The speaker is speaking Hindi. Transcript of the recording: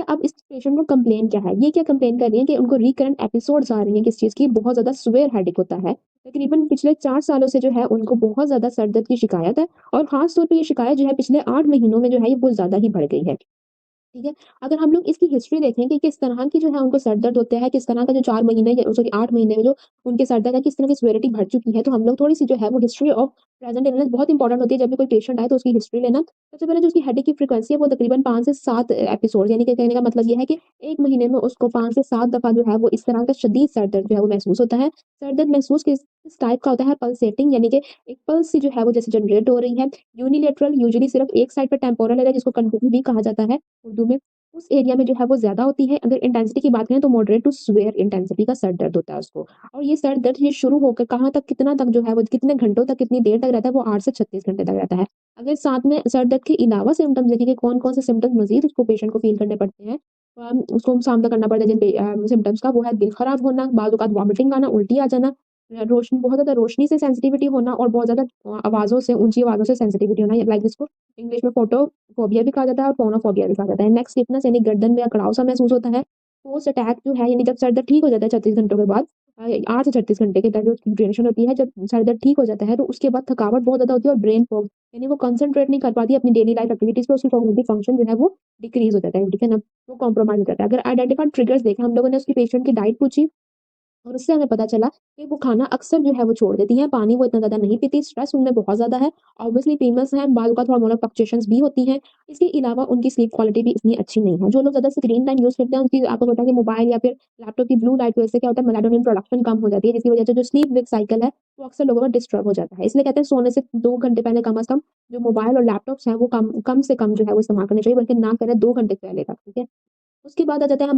अब इस पेशेंट को कंप्लेन क्या है? ये क्या कंप्लेन कर रही है कि उनको रिकरेंट एपिसोड्स आ रही हैं किस चीज़ की, बहुत ज़्यादा सिवियर हेडेक होता है। तकरीबन पिछले 4 सालों से जो है उनको बहुत ज़्यादा सर दर्द की शिकायत है और ख़ास तौर पे ये शिकायत जो है पिछले 8 महीनों में जो है ये बहुत ज़्यादा ही बढ़ गई है। ठीक है? अगर हम लोग इसकी हिस्ट्री देखें कि किस तरह की जो है उनको सर दर्द होता है, किस तरह का जो 4 महीने या सॉरी 8 महीने में जो उनके सर दर्द है, किस तरह की सिवियरिटी बढ़ चुकी है, तो हम लोग थोड़ी-सी जो है वो हिस्ट्री ऑफ प्रेज़ेंट इलनेस बहुत इंपॉर्टेंट होती है जब भी कोई पेशेंट आए तो उसकी हिस्ट्री लेना। सबसे पहले जो उसकी हेडेक की फ्रीक्वेंसी है वो तकरीबन 5 से 7 एपिसोड यानी कि कहने का मतलब ये है कि 1 महीने में उसको 5 से 7 दफ़ा जो है वो इस तरह का शदीद सर दर्द जो है वो महसूस होता है। सर दर्द महसूस किस टाइप का होता है पल्सेटिंग यानी कि एक पल्स सी जो है वो जैसे जनरेट हो रही है। यूनिलैटरल यूजुअली सिर्फ़ एक साइड पे टेम्पोरल एरिया जिसको कंटिन्यू भी कहा जाता है उर्दू में। उस एरिया में जो है वो ज़्यादा होती है। अगर इंटेंसिटी की बात करें तो मॉडरेट टू सीवियर इंटेंसिटी का सर दर्द होता है उसको। और ये सर दर्द ये शुरू होकर कहाँ तक कितना तक जो है वो कितने घंटों तक कितनी देर तक रहता है वो 8 से 36 घंटे तक रहता है। अगर साथ में सर दर्द के अलावा सिम्पटम्स देखें कि कौन-कौन से सिम्पटम्स मज़ीद उसको पेशेंट को फ़ील करने पड़ते हैं। उसको सामना करना पड़ता है सिम्पटम्स का वो है दिल खराब होना, बाज़-औक़ात वॉमिटिंग आना, उल्टी आ जाना, रोशनी बहुत ज़्यादा रोशनी से सेंसिटिविटी होना और बहुत ज़्यादा आवाज़ों से ऊँची आवाज़ों से सेंसिटिविटी होना लाइक जिसको इंग्लिश में फोटोफोबिया भी कहा जाता है और फोनोफोबिया भी कहा जाता है। नेक स्टिफनेस यानी गर्दन में अकड़ाव-सा महसूस होता है। पोस्ट अटैक जो है यानी जब सर दर्द ठीक हो जाता है 36 घंटों के बाद 8 से 36 घंटे के तक जो उसकी ड्यूरेशन होती है, जब सर दर्द ठीक हो जाता है तो उसके बाद थकावट बहुत ज़्यादा होती है और ब्रेन फॉग यानी वो कंसंट्रेट नहीं कर पाती अपनी डेली लाइफ एक्टिविटीज़ पे, उसकी कॉग्निटिव फंक्शन जो है वो डिक्रीज़ हो जाता है, ठीक है ना? वो कॉम्प्रोमाइज़ हो जाता है। अगर आइडेंटिफाइड ट्रिगर्स देखें हम लोगों ने उसकी पेशेंट की डाइट पूछी और उससे हमें पता चला कि वो खाना अक्सर जो है वो छोड़ देती हैं, पानी वो इतना ज़्यादा नहीं पीती, स्ट्रेस उनमें बहुत ज़्यादा है, ऑब्वियसली फीमेल्स हैं, बाल-बाल हार्मोनल फ्लक्चुएशंस भी होती हैं। इसके अलावा उनकी स्लीप क्वालिटी भी इतनी अच्छी नहीं है। जो लोग ज़्यादा स्क्रीन टाइम यूज़ करते हैं, उनकी आपको पता है कि मोबाइल या फिर लैपटॉप की ब्लू लाइट की वजह से क्या होता है, मेलाटोनिन प्रोडक्शन कम हो जाती है, जिसकी वजह से जो स्लीप वेक साइकिल है, वो अक्सर लोगों का डिस्टर्ब हो जाता है। इसलिए कहते हैं सोने से 2 घंटे पहले कम से कम जो मोबाइल और लैपटॉप्स हैं, वो कम कम से कम जो है वो इस्तेमाल करने चाहिए, बल्कि ना करें 2 घंटे पहले तक, ठीक है? उसके बाद आ जाता है